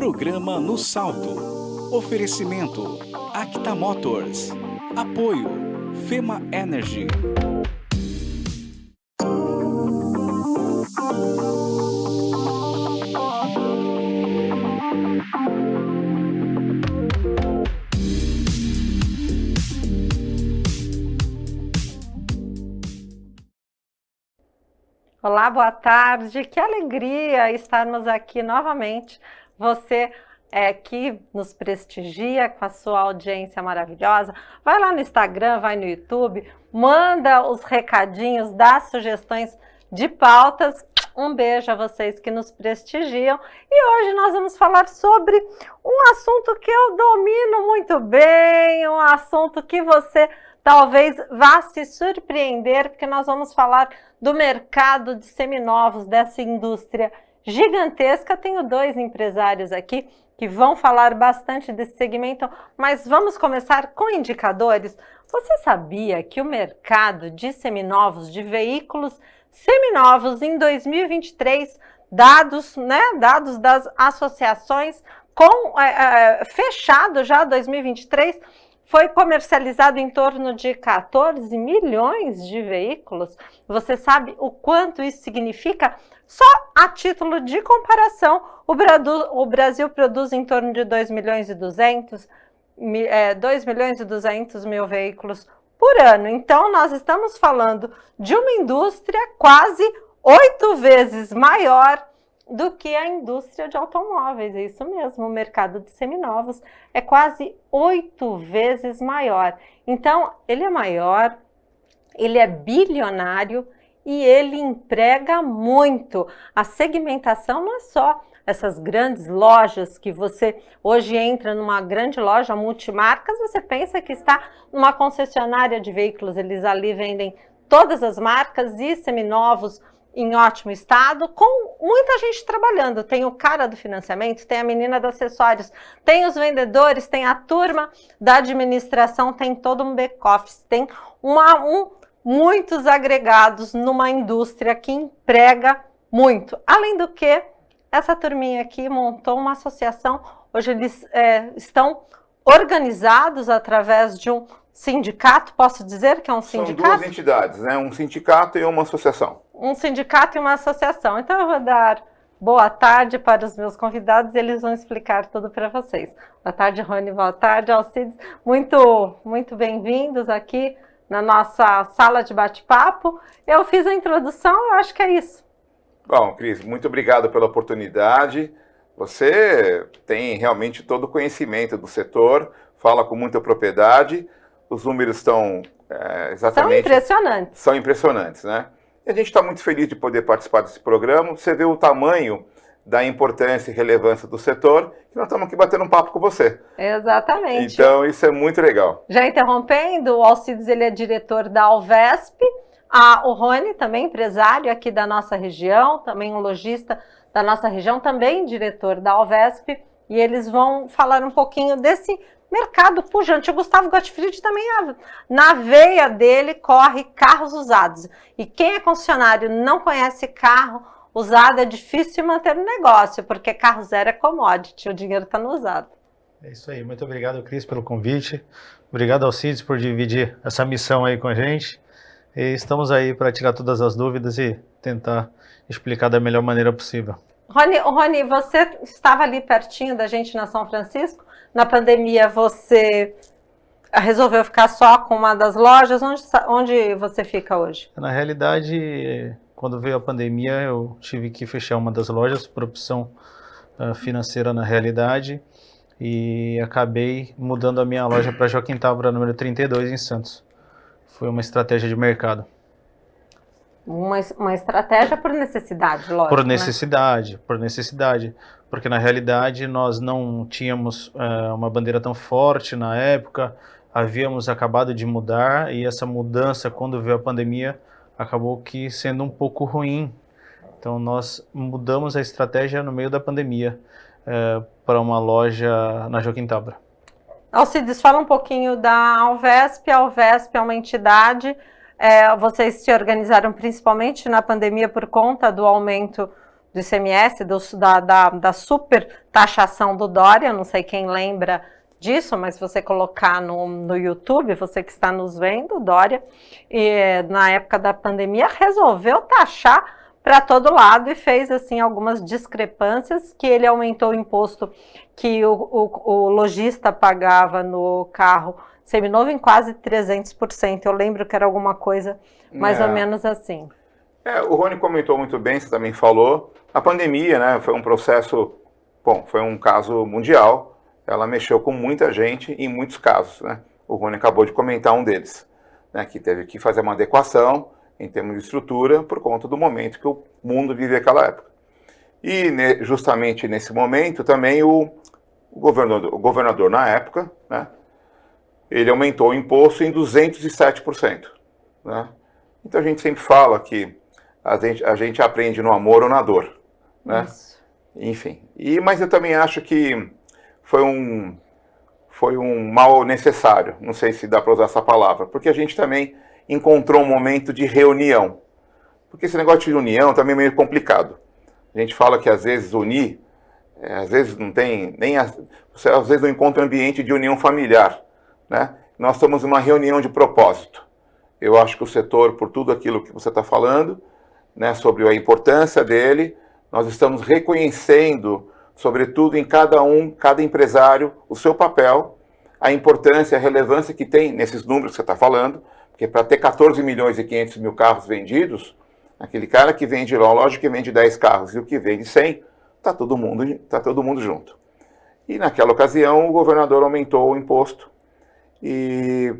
Programa No Salto. Oferecimento Acta Motors. Apoio Fema Energy. Olá, boa tarde. Que alegria estarmos aqui novamente. Você que nos prestigia com a sua audiência maravilhosa. Vai lá no Instagram, vai no YouTube, manda os recadinhos, dá sugestões de pautas. Um beijo a vocês que nos prestigiam. E hoje nós vamos falar sobre um assunto que eu domino muito bem, um assunto que você talvez vá se surpreender, porque nós vamos falar do mercado de seminovos, dessa indústria gigantesca. Tenho dois empresários aqui que vão falar bastante desse segmento, mas vamos começar com indicadores. Você sabia que o mercado de seminovos, de veículos seminovos em 2023, dados das associações, fechado já 2023, foi comercializado em torno de 14 milhões de veículos. Você sabe o quanto isso significa? Só a título de comparação, o Brasil produz em torno de 2 milhões e 200 mil veículos por ano. Então, nós estamos falando de uma indústria quase 8 vezes maior do que a indústria de automóveis. É isso mesmo, o mercado de seminovos é quase 8 vezes maior. Então, ele é maior, ele é bilionário e ele emprega muito. A segmentação não é só essas grandes lojas que você hoje entra numa grande loja multimarcas, você pensa que está numa concessionária de veículos, eles ali vendem todas as marcas e seminovos em ótimo estado, com muita gente trabalhando. Tem o cara do financiamento, tem a menina dos acessórios, tem os vendedores, tem a turma da administração, tem todo um back-office, tem muitos agregados numa indústria que emprega muito. Além do que, essa turminha aqui montou uma associação, hoje eles estão organizados através de um sindicato, posso dizer que é um sindicato? São duas entidades, né? Um sindicato e uma associação. Um sindicato e uma associação. Então eu vou dar boa tarde para os meus convidados e eles vão explicar tudo para vocês. Boa tarde, Rony. Boa tarde, Alcides. Muito bem-vindos aqui na nossa sala de bate-papo. Eu fiz a introdução, eu acho que é isso. Bom, Cris, muito obrigado pela oportunidade. Você tem realmente todo o conhecimento do setor, fala com muita propriedade. Os números estão exatamente... São impressionantes, né? E a gente está muito feliz de poder participar desse programa. Você vê o tamanho da importância e relevância do setor, que nós estamos aqui batendo um papo com você. Exatamente. Então, isso é muito legal. Já interrompendo, o Alcides, ele é diretor da Alvesp. O Rony, também empresário aqui da nossa região, também um lojista da nossa região, também diretor da Alvesp. E eles vão falar um pouquinho desse mercado pujante. O Gustavo Gottfried também, na veia dele, corre carros usados. E quem é concessionário não conhece carro usado, é difícil manter o negócio, porque carro zero é commodity, o dinheiro está no usado. É isso aí. Muito obrigado, Cris, pelo convite. Obrigado, Alcides, por dividir essa missão aí com a gente. E estamos aí para tirar todas as dúvidas e tentar explicar da melhor maneira possível. Rony, você estava ali pertinho da gente na São Francisco. Na pandemia, você resolveu ficar só com uma das lojas. Onde você fica hoje? Na realidade, quando veio a pandemia, eu tive que fechar uma das lojas por opção financeira na realidade. E acabei mudando a minha loja para Joaquim Távora, número 32, em Santos. Foi uma estratégia de mercado. Uma estratégia por necessidade, lógico. Por necessidade. Porque na realidade nós não tínhamos uma bandeira tão forte na época, havíamos acabado de mudar e essa mudança, quando veio a pandemia, acabou que sendo um pouco ruim. Então nós mudamos a estratégia no meio da pandemia para uma loja na Joaquim Távora. Alcides, fala um pouquinho da Alvesp. A Alvesp é uma entidade, vocês se organizaram principalmente na pandemia por conta do aumento do ICMS, da super taxação do Dória, não sei quem lembra disso, mas se você colocar no YouTube, você que está nos vendo, Dória, na época da pandemia, resolveu taxar para todo lado e fez assim algumas discrepâncias, que ele aumentou o imposto que o lojista pagava no carro seminovo em quase 300%. Eu lembro que era alguma coisa mais ou menos assim. O Rony comentou muito bem, você também falou. A pandemia, né, foi um processo, foi um caso mundial. Ela mexeu com muita gente em muitos casos, né? O Rony acabou de comentar um deles, né, que teve que fazer uma adequação em termos de estrutura por conta do momento que o mundo vive naquela época. E justamente nesse momento também o governador na época, né, ele aumentou o imposto em 207%. Né? Então a gente sempre fala que a gente aprende no amor ou na dor. Né? Enfim, mas eu também acho que foi um mal necessário, não sei se dá para usar essa palavra, porque a gente também encontrou um momento de reunião. Porque esse negócio de união também é meio complicado. A gente fala que às vezes unir, às vezes não tem você às vezes não encontra um ambiente de união familiar. Né? Nós estamos em uma reunião de propósito. Eu acho que o setor, por tudo aquilo que você está falando, né, sobre a importância dele, nós estamos reconhecendo, sobretudo em cada empresário, o seu papel, a importância, a relevância que tem nesses números que você está falando, porque para ter 14 milhões e 500 mil carros vendidos, aquele cara que vende lá, lógico que vende 10 carros e o que vende 100, está todo mundo junto. E naquela ocasião o governador aumentou o imposto e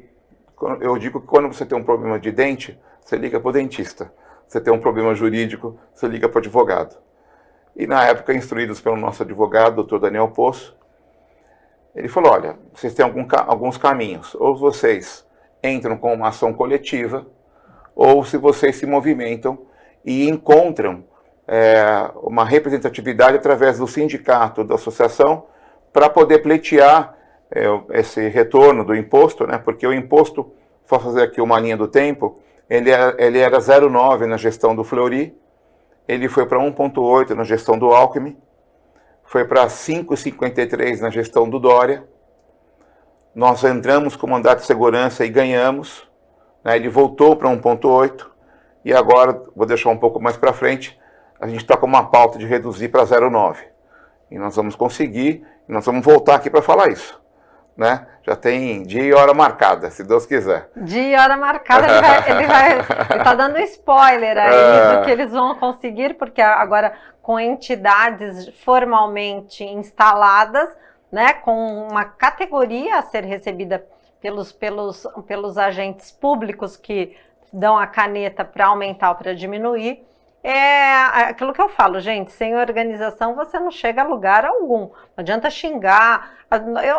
eu digo que quando você tem um problema de dente, você liga para o dentista. Você tem um problema jurídico, você liga para o advogado. E na época, instruídos pelo nosso advogado, doutor Daniel Poço, ele falou, olha, vocês têm alguns caminhos. Ou vocês entram com uma ação coletiva, ou se vocês se movimentam e encontram uma representatividade através do sindicato, da associação, para poder pleitear esse retorno do imposto, né? Porque o imposto, vou fazer aqui uma linha do tempo, ele era 0,9 na gestão do Fleury, ele foi para 1,8 na gestão do Alckmin, foi para 5,53 na gestão do Dória. Nós entramos com mandato de segurança e ganhamos, né? Ele voltou para 1,8 e agora, vou deixar um pouco mais para frente, a gente está com uma pauta de reduzir para 0,9. E nós vamos conseguir, e nós vamos voltar aqui para falar isso. Né? Já tem dia e hora marcada, se Deus quiser. Dia e hora marcada, ele tá dando spoiler aí do que eles vão conseguir, porque agora com entidades formalmente instaladas, né, com uma categoria a ser recebida pelos agentes públicos que dão a caneta para aumentar ou para diminuir. É aquilo que eu falo, gente, sem organização você não chega a lugar algum. Não adianta xingar.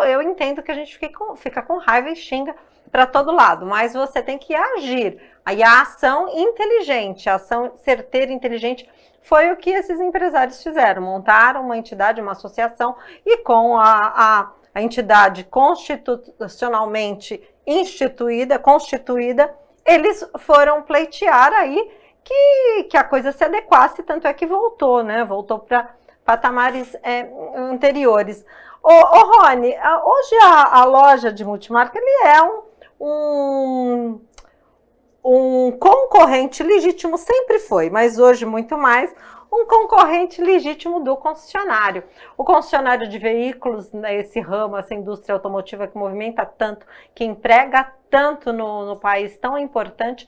Eu entendo que a gente fica com raiva e xinga para todo lado, mas você tem que agir. Aí a ação inteligente, a ação certeira e inteligente foi o que esses empresários fizeram. Montaram uma entidade, uma associação, e com a entidade constitucionalmente constituída, eles foram pleitear aí que a coisa se adequasse, tanto é que voltou, né? Voltou para patamares anteriores. Ô Rony, hoje a loja de multimarca ele é um concorrente legítimo, sempre foi, mas hoje muito mais, um concorrente legítimo do concessionário. O concessionário de veículos, né, esse ramo, essa indústria automotiva que movimenta tanto, que emprega tanto no país, tão importante,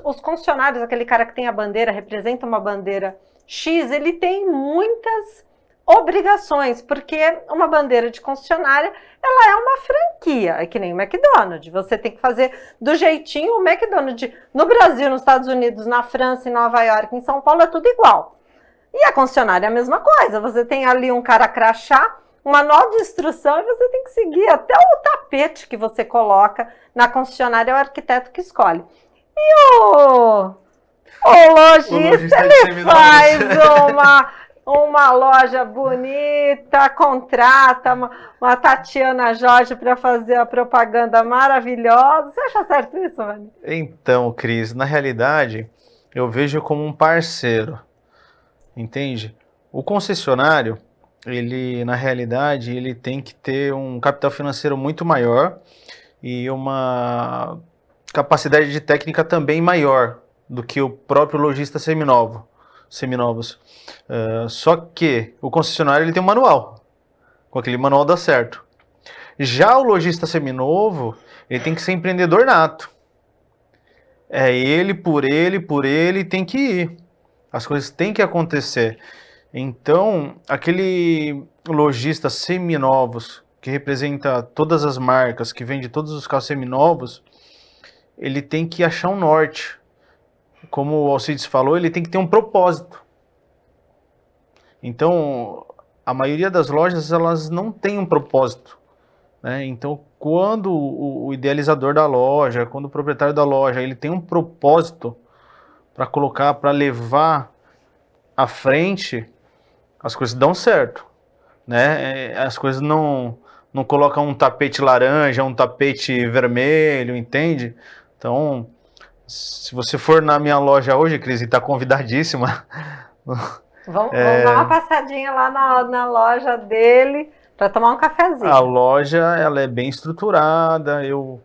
os concessionários, aquele cara que tem a bandeira, representa uma bandeira X, ele tem muitas obrigações, porque uma bandeira de concessionária, ela é uma franquia, é que nem o McDonald's, você tem que fazer do jeitinho. O McDonald's no Brasil, nos Estados Unidos, na França, em Nova York, em São Paulo, é tudo igual. E a concessionária é a mesma coisa, você tem ali um cara crachá, um manual de instrução, e você tem que seguir até o tapete que você coloca na concessionária, é o arquiteto que escolhe. E o lojista, ele faz uma loja bonita, contrata uma Tatiana Jorge para fazer a propaganda maravilhosa. Você acha certo isso, Vani? Então, Cris, na realidade, eu vejo como um parceiro. entende? O concessionário, ele, na realidade, ele tem que ter um capital financeiro muito maior e uma capacidade de técnica também maior do que o próprio lojista seminovos. Só que o concessionário ele tem um manual, com aquele manual dá certo. Já o lojista seminovo, ele tem que ser empreendedor nato. É ele, por ele, tem que ir. As coisas têm que acontecer. Então, aquele lojista seminovos, que representa todas as marcas, que vende todos os carros seminovos, ele tem que achar um norte. Como o Alcides falou, ele tem que ter um propósito. Então, a maioria das lojas, elas não têm um propósito, né? Então, quando o idealizador da loja, quando o proprietário da loja, ele tem um propósito para colocar, para levar à frente, as coisas dão certo, né? As coisas não colocam um tapete laranja, um tapete vermelho, entende? Então, se você for na minha loja hoje, Cris, e está convidadíssima. Vamos dar uma passadinha lá na loja dele para tomar um cafezinho. A loja, ela é bem estruturada, eu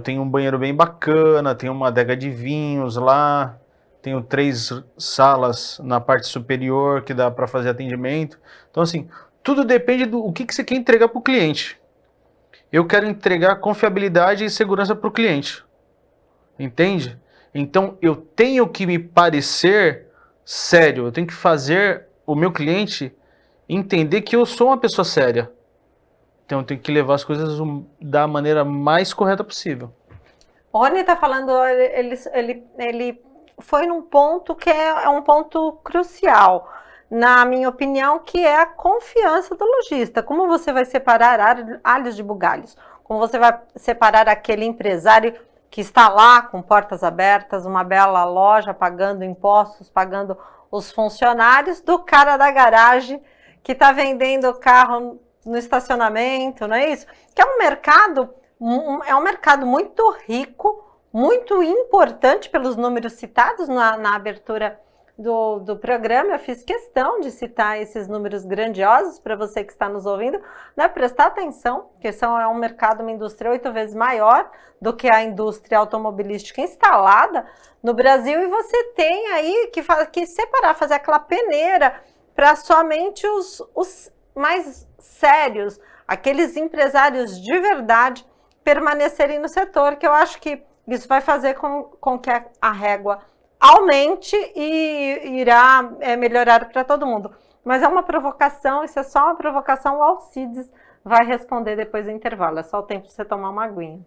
tenho um banheiro bem bacana, tenho uma adega de vinhos lá, tenho 3 salas na parte superior que dá para fazer atendimento. Então, assim, tudo depende do que você quer entregar para o cliente. Eu quero entregar confiabilidade e segurança para o cliente, entende? Então, eu tenho que me parecer sério, eu tenho que fazer o meu cliente entender que eu sou uma pessoa séria. Então eu tenho que levar as coisas da maneira mais correta possível. O Rony está falando, ele foi num ponto que é um ponto crucial, na minha opinião, que é a confiança do lojista. Como você vai separar alhos de bugalhos? Como você vai separar aquele empresário que está lá com portas abertas, uma bela loja, pagando impostos, pagando os funcionários, do cara da garagem que está vendendo o carro no estacionamento, não é isso? Que é um mercado muito rico, muito importante pelos números citados na abertura do programa. Eu fiz questão de citar esses números grandiosos para você que está nos ouvindo, né? Prestar atenção, que é um mercado, uma indústria 8 vezes maior do que a indústria automobilística instalada no Brasil, e você tem aí que separar, fazer aquela peneira para somente os mais sérios, aqueles empresários de verdade permanecerem no setor, que eu acho que isso vai fazer com que a régua aumente e irá melhorar para todo mundo. Mas é uma provocação, isso é só uma provocação, o Alcides vai responder depois do intervalo, é só o tempo de você tomar uma aguinha.